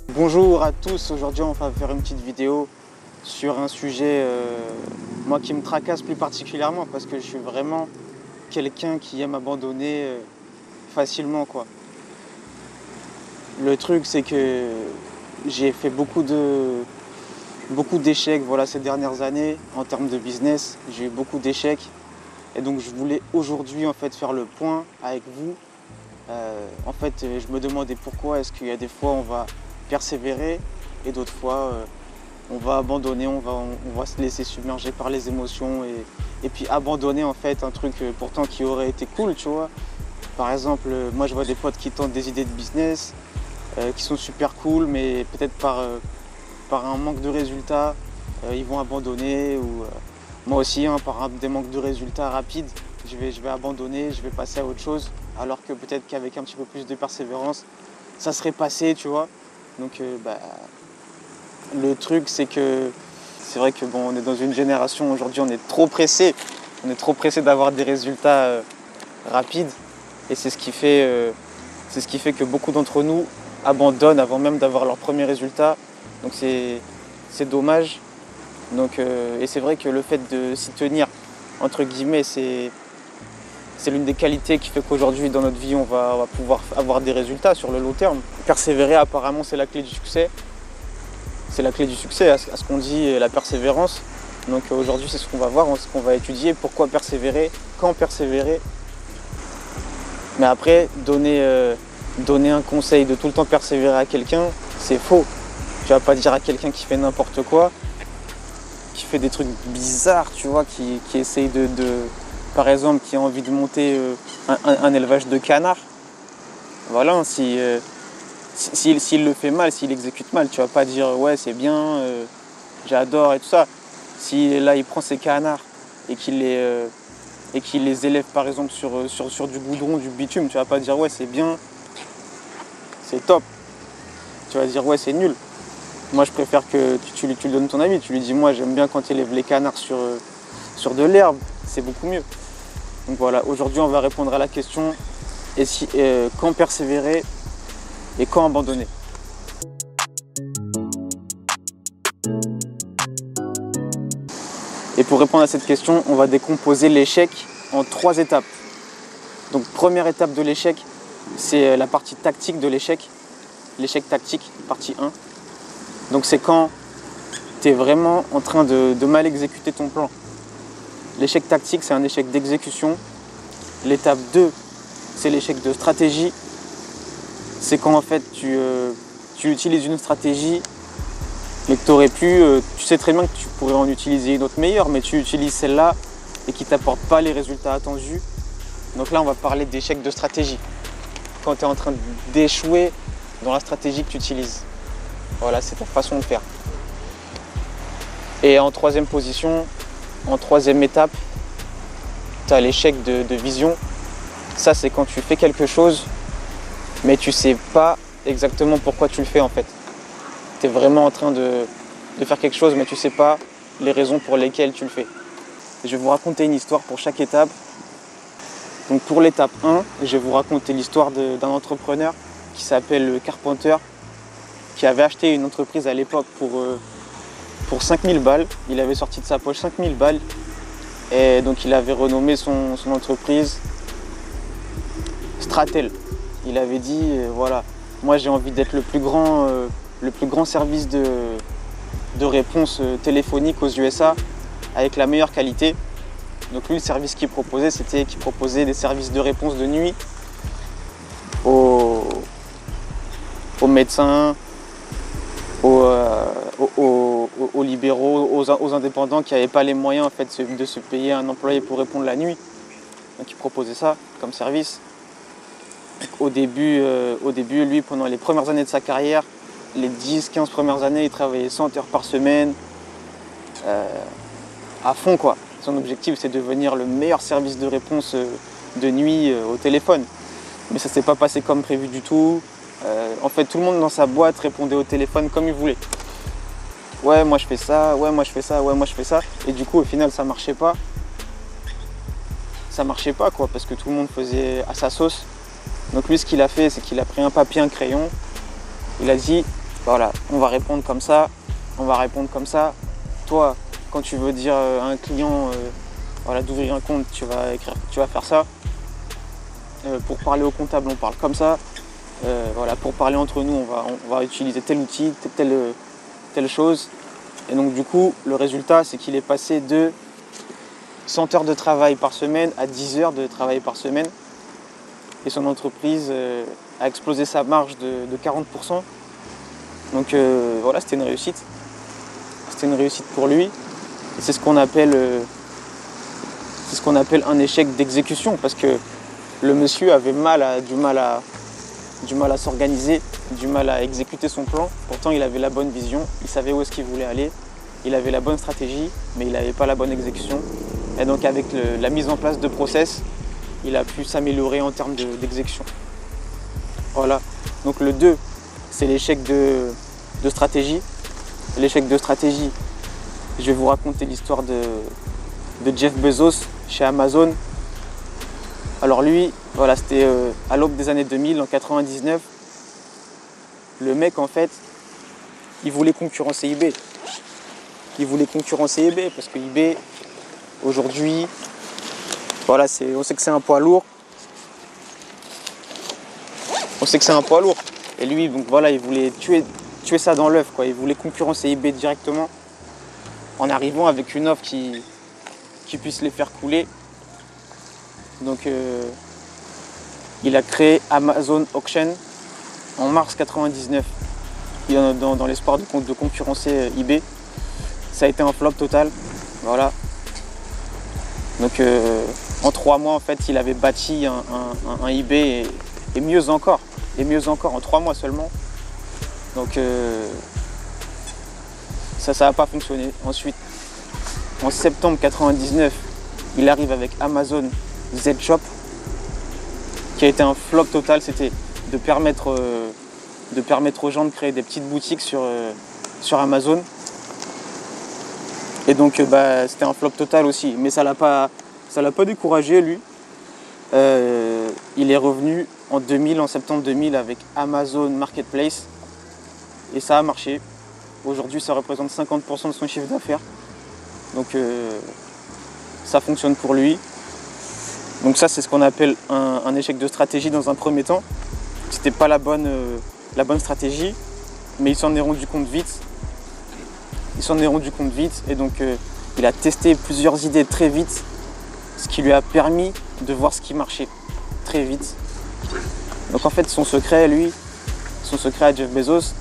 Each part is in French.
Bonjour à tous, aujourd'hui on va faire une petite vidéo sur un sujet moi qui me tracasse plus particulièrement parce que je suis vraiment quelqu'un qui aime abandonner facilement quoi. Le truc c'est que j'ai fait beaucoup d'échecs voilà, ces dernières années en termes de business, j'ai eu beaucoup d'échecs et donc je voulais aujourd'hui en fait faire le point avec vous. Je me demandais pourquoi est-ce qu'il y a des fois on va persévérer et d'autres fois on va abandonner, on va se laisser submerger par les émotions et puis abandonner en fait un truc pourtant qui aurait été cool, tu vois. Par exemple, moi je vois des potes qui tentent des idées de business qui sont super cool, mais peut-être par un manque de résultats, ils vont abandonner. Ou moi aussi, hein, par des manques de résultats rapides, je vais abandonner, je vais passer à autre chose, alors que peut-être qu'avec un petit peu plus de persévérance, ça serait passé, tu vois. Donc le truc c'est que c'est vrai que bon, on est dans une génération aujourd'hui, on est trop pressé d'avoir des résultats rapides et c'est ce qui fait que beaucoup d'entre nous abandonnent avant même d'avoir leurs premiers résultats. Donc c'est dommage. Donc et c'est vrai que le fait de s'y tenir entre guillemets, c'est l'une des qualités qui fait qu'aujourd'hui dans notre vie on va pouvoir avoir des résultats sur le long terme. Persévérer apparemment c'est la clé du succès. C'est la clé du succès à ce qu'on dit, la persévérance. Donc aujourd'hui c'est ce qu'on va voir, ce qu'on va étudier, pourquoi persévérer, quand persévérer. Mais après, donner un conseil de tout le temps persévérer à quelqu'un, c'est faux. Tu vas pas dire à quelqu'un qui fait n'importe quoi, qui fait des trucs bizarres, tu vois, qui essaye par exemple, qui a envie de monter un élevage de canards. Voilà, s'il le fait mal, s'il exécute mal, tu vas pas dire ouais c'est bien, j'adore et tout ça. Si là il prend ses canards et qu'il les élève par exemple sur du goudron, du bitume, tu vas pas dire ouais c'est bien, c'est top. Tu vas dire ouais c'est nul. Moi je préfère que tu lui donnes ton avis, tu lui dis moi j'aime bien quand tu élèves les canards sur de l'herbe, c'est beaucoup mieux. Donc voilà, aujourd'hui on va répondre à la question quand persévérer et quand abandonner. Et pour répondre à cette question, on va décomposer l'échec en 3 étapes. Donc première étape de l'échec, c'est la partie tactique de l'échec. L'échec tactique, partie 1. Donc c'est quand tu es vraiment en train de mal exécuter ton plan. L'échec tactique, c'est un échec d'exécution. L'étape 2, c'est l'échec de stratégie. C'est quand en fait tu utilises une stratégie mais que tu aurais tu sais très bien que tu pourrais en utiliser une autre meilleure, mais tu utilises celle-là et qui ne t'apporte pas les résultats attendus. Donc là on va parler d'échec de stratégie. Quand tu es en train d'échouer dans la stratégie que tu utilises. Voilà, c'est ta façon de faire. Et en troisième position, en troisième étape, tu as l'échec de vision. Ça c'est quand tu fais quelque chose mais tu sais pas exactement pourquoi tu le fais en fait. Tu es vraiment en train de faire quelque chose mais tu sais pas les raisons pour lesquelles tu le fais. Je vais vous raconter une histoire pour chaque étape. Donc pour l'étape 1, je vais vous raconter l'histoire d'un entrepreneur qui s'appelle Carpenter, qui avait acheté une entreprise à l'époque pour 5000 balles. Il avait sorti de sa poche 5000 balles et donc il avait renommé son entreprise Stratel. Il avait dit voilà, moi j'ai envie d'être le plus grand service de réponse téléphonique aux USA avec la meilleure qualité. Donc lui le service qu'il proposait, c'était qu'il proposait des services de réponse de nuit aux médecins, aux libéraux, aux indépendants qui n'avaient pas les moyens en fait, de se payer un employé pour répondre la nuit. Donc il proposait ça comme service. Au début, lui, pendant les premières années de sa carrière, les 10-15 premières années, il travaillait 100 heures par semaine, à fond quoi. Son objectif, c'est de devenir le meilleur service de réponse de nuit au téléphone. Mais ça ne s'est pas passé comme prévu du tout. En fait, tout le monde dans sa boîte répondait au téléphone comme il voulait. Ouais, moi je fais ça, ouais, moi je fais ça, ouais, moi je fais ça. Et du coup, au final, ça marchait pas. Ça marchait pas quoi, parce que tout le monde faisait à sa sauce. Donc lui, ce qu'il a fait, c'est qu'il a pris un papier, un crayon. Il a dit, Voilà, on va répondre comme ça, on va répondre comme ça. Toi, quand tu veux dire à un client voilà, d'ouvrir un compte, tu vas faire ça. Pour parler au comptable, on parle comme ça. Voilà, pour parler entre nous, on va utiliser tel outil, telle chose. Et donc du coup, le résultat, c'est qu'il est passé de 100 heures de travail par semaine à 10 heures de travail par semaine. Et son entreprise a explosé sa marge de 40%. Donc voilà, c'était une réussite. C'était une réussite pour lui. Et c'est ce qu'on appelle un échec d'exécution, parce que le monsieur avait du mal à s'organiser, du mal à exécuter son plan. Pourtant, il avait la bonne vision, il savait où est-ce qu'il voulait aller, il avait la bonne stratégie, mais il n'avait pas la bonne exécution. Et donc, avec la mise en place de process, il a pu s'améliorer en termes d'exécution. Voilà. Donc, le 2, c'est l'échec de stratégie. L'échec de stratégie, je vais vous raconter l'histoire de Jeff Bezos chez Amazon. Alors lui, voilà, c'était à l'aube des années 2000, en 99. Le mec, en fait, il voulait concurrencer eBay. Il voulait concurrencer eBay parce que eBay, aujourd'hui, voilà, on sait que c'est un poids lourd. On sait que c'est un poids lourd. Et lui, donc voilà, il voulait tuer ça dans l'œuf, quoi. Il voulait concurrencer eBay directement en arrivant avec une offre qui puisse les faire couler. Donc il a créé Amazon Auction en mars 99 dans l'espoir de concurrencer eBay. Ça a été un flop total. Voilà. Donc en 3 mois, en fait, il avait bâti un eBay et mieux encore. Et mieux encore en 3 mois seulement. Donc ça n'a pas fonctionné. Ensuite, en septembre 99, il arrive avec Amazon Z Shop, qui a été un flop total. C'était de permettre aux gens de créer des petites boutiques sur Amazon. Et donc c'était un flop total aussi. Mais ça l'a pas découragé, lui. Il est revenu en septembre 2000 avec Amazon Marketplace. Et ça a marché. Aujourd'hui, ça représente 50% de son chiffre d'affaires. Donc ça fonctionne pour lui. Donc ça, c'est ce qu'on appelle un échec de stratégie dans un premier temps. C'était pas la bonne stratégie, mais il s'en est rendu compte vite. Et donc il a testé plusieurs idées très vite, ce qui lui a permis de voir ce qui marchait très vite. Donc en fait, son secret à Jeff Bezos,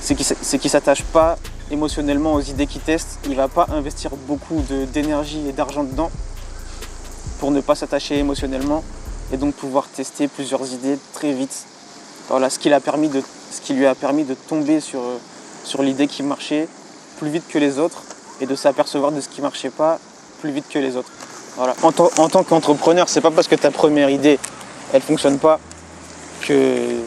c'est qu'il ne s'attache pas émotionnellement aux idées qu'il teste. Il ne va pas investir beaucoup d'énergie et d'argent dedans pour ne pas s'attacher émotionnellement et donc pouvoir tester plusieurs idées très vite. Voilà, ce qui lui a permis de tomber sur l'idée qui marchait plus vite que les autres et de s'apercevoir de ce qui ne marchait pas plus vite que les autres. Voilà. En tant qu'entrepreneur, c'est pas parce que ta première idée elle fonctionne pas que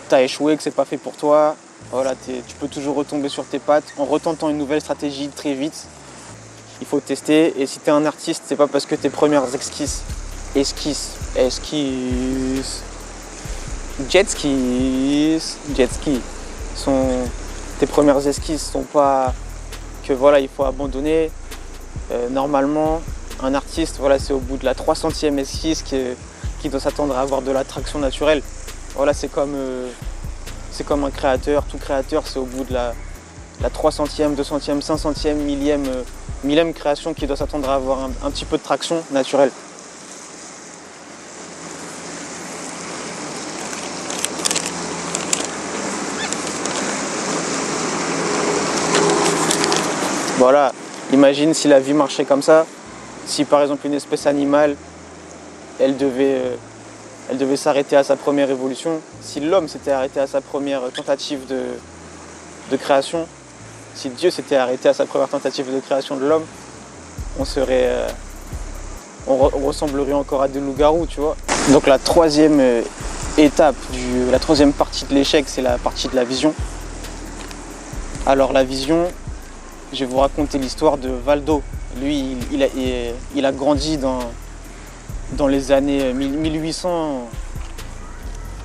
t'as échoué, que c'est pas fait pour toi. Voilà, tu peux toujours retomber sur tes pattes en retentant une nouvelle stratégie très vite. Il faut tester. Et si tu es un artiste, c'est pas parce que tes premières tes premières esquisses sont pas que voilà, il faut abandonner. Normalement, un artiste, voilà, c'est au bout de la 300e esquisse qui doit s'attendre à avoir de l'attraction naturelle. Voilà, c'est comme un créateur. Tout créateur, c'est au bout de la 300e, 200e, 500e, millième création qui doit s'attendre à avoir un petit peu de traction naturelle. Voilà, imagine si la vie marchait comme ça, si par exemple une espèce animale, elle devait s'arrêter à sa première évolution, si l'homme s'était arrêté à sa première tentative de création, si Dieu s'était arrêté à sa première tentative de création de l'homme, on ressemblerait encore à des loups-garous, tu vois. Donc la troisième étape, la troisième partie de l'échec, c'est la partie de la vision. Alors la vision, je vais vous raconter l'histoire de Valdo. Lui, il a grandi dans les années 1800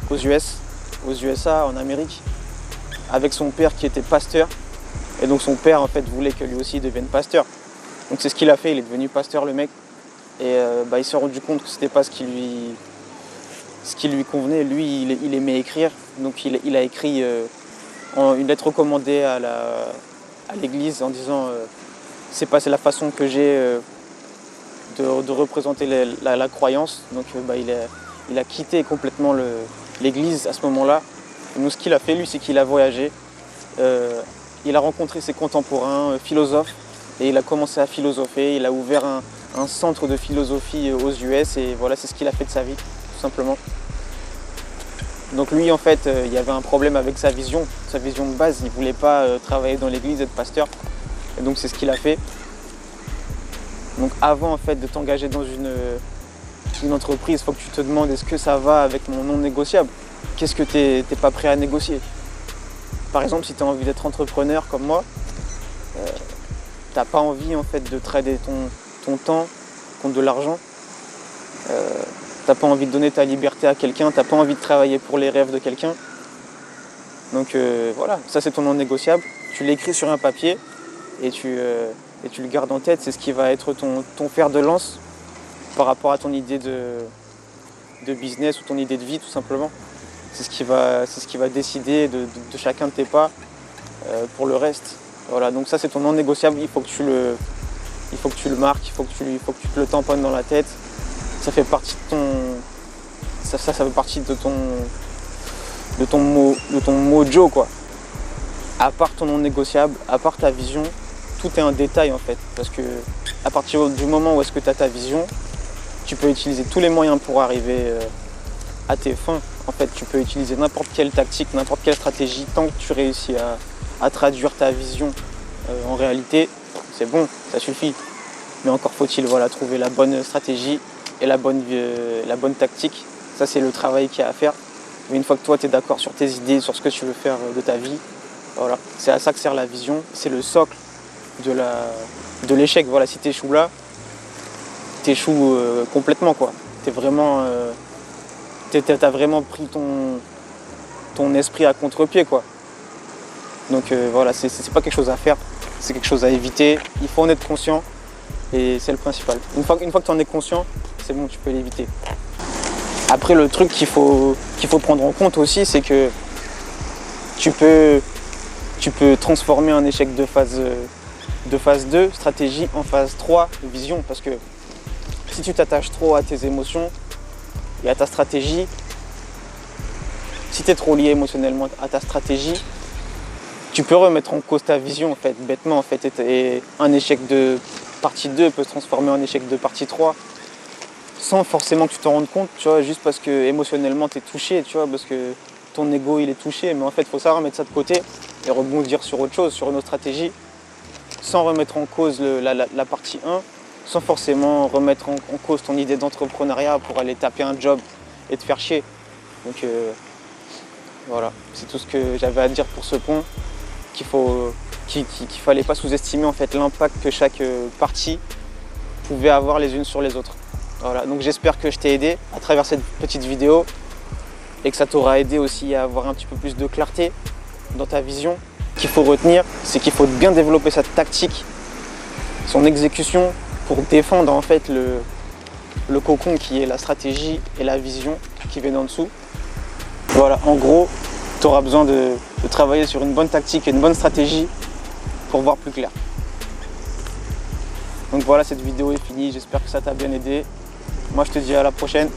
aux USA, en Amérique. avec son père qui était pasteur. Et donc son père en fait voulait que lui aussi devienne pasteur. Donc c'est ce qu'il a fait, il est devenu pasteur le mec. Et il s'est rendu compte que c'était pas ce qui lui convenait. Lui il aimait écrire, donc il a écrit une lettre recommandée à l'église en disant c'est pas la façon que j'ai de représenter la croyance. Donc il a quitté complètement l'église à ce moment-là. Donc ce qu'il a fait lui, c'est qu'il a voyagé. Il a rencontré ses contemporains philosophes et il a commencé à philosopher. Il a ouvert un centre de philosophie aux US et voilà, c'est ce qu'il a fait de sa vie, tout simplement. Donc lui, en fait, il y avait un problème avec sa vision de base. Il ne voulait pas travailler dans l'église, être pasteur. Et donc c'est ce qu'il a fait. Donc avant en fait, de t'engager dans une entreprise, il faut que tu te demandes est-ce que ça va avec mon non négociable? Qu'est-ce que tu n'es pas prêt à négocier? Par exemple, si tu as envie d'être entrepreneur comme moi, tu n'as pas envie en fait, de trader ton temps contre de l'argent. Tu n'as pas envie de donner ta liberté à quelqu'un, tu n'as pas envie de travailler pour les rêves de quelqu'un. Donc voilà, ça c'est ton non négociable. Tu l'écris sur un papier et tu le gardes en tête. C'est ce qui va être ton fer de lance par rapport à ton idée de business ou ton idée de vie tout simplement. C'est ce qui va décider de chacun de tes pas pour le reste. Voilà, donc ça c'est ton non négociable, il faut que tu le marques, il faut que tu te le tamponnes dans la tête. Ça fait partie de ça fait partie de ton mojo quoi. À part ton non négociable, à part ta vision, tout est un détail en fait. Parce que à partir du moment où est-ce que tu as ta vision, tu peux utiliser tous les moyens pour arriver à tes fins. En fait, tu peux utiliser n'importe quelle tactique, n'importe quelle stratégie, tant que tu réussis à traduire ta vision en réalité, c'est bon, ça suffit. Mais encore faut-il trouver la bonne stratégie et la bonne tactique. Ça, c'est le travail qu'il y a à faire. Mais une fois que toi, tu es d'accord sur tes idées, sur ce que tu veux faire de ta vie, voilà, c'est à ça que sert la vision. C'est le socle de l'échec. Voilà, si tu échoues là, tu échoues complètement, quoi. T'as vraiment pris ton esprit à contre-pied, quoi. Donc voilà, c'est pas quelque chose à faire, c'est quelque chose à éviter. Il faut en être conscient et c'est le principal. Une fois que tu en es conscient, c'est bon, tu peux l'éviter. Après, le truc qu'il faut prendre en compte aussi, c'est que tu peux transformer un échec de phase 2, stratégie, en phase 3, vision. Parce que si tu t'attaches trop à tes émotions et à ta stratégie, si tu es trop lié émotionnellement à ta stratégie, tu peux remettre en cause ta vision en fait, bêtement en fait, et un échec de partie 2 peut se transformer en échec de partie 3 sans forcément que tu t'en rendes compte, tu vois, juste parce que émotionnellement tu es touché, tu vois, parce que ton ego il est touché, mais en fait il faut savoir mettre ça de côté et rebondir sur autre chose, sur une autre stratégie, sans remettre en cause la partie 1, sans forcément remettre en cause ton idée d'entrepreneuriat pour aller taper un job et te faire chier. Donc voilà, c'est tout ce que j'avais à dire pour ce point. Qu'il fallait pas sous-estimer en fait l'impact que chaque partie pouvait avoir les unes sur les autres. Voilà, donc j'espère que je t'ai aidé à travers cette petite vidéo et que ça t'aura aidé aussi à avoir un petit peu plus de clarté dans ta vision. Ce qu'il faut retenir, c'est qu'il faut bien développer sa tactique, son exécution pour défendre en fait le cocon qui est la stratégie et la vision qui viennent en dessous. Voilà, en gros, tu auras besoin de travailler sur une bonne tactique et une bonne stratégie pour voir plus clair. Donc voilà, cette vidéo est finie, j'espère que ça t'a bien aidé. Moi je te dis à la prochaine.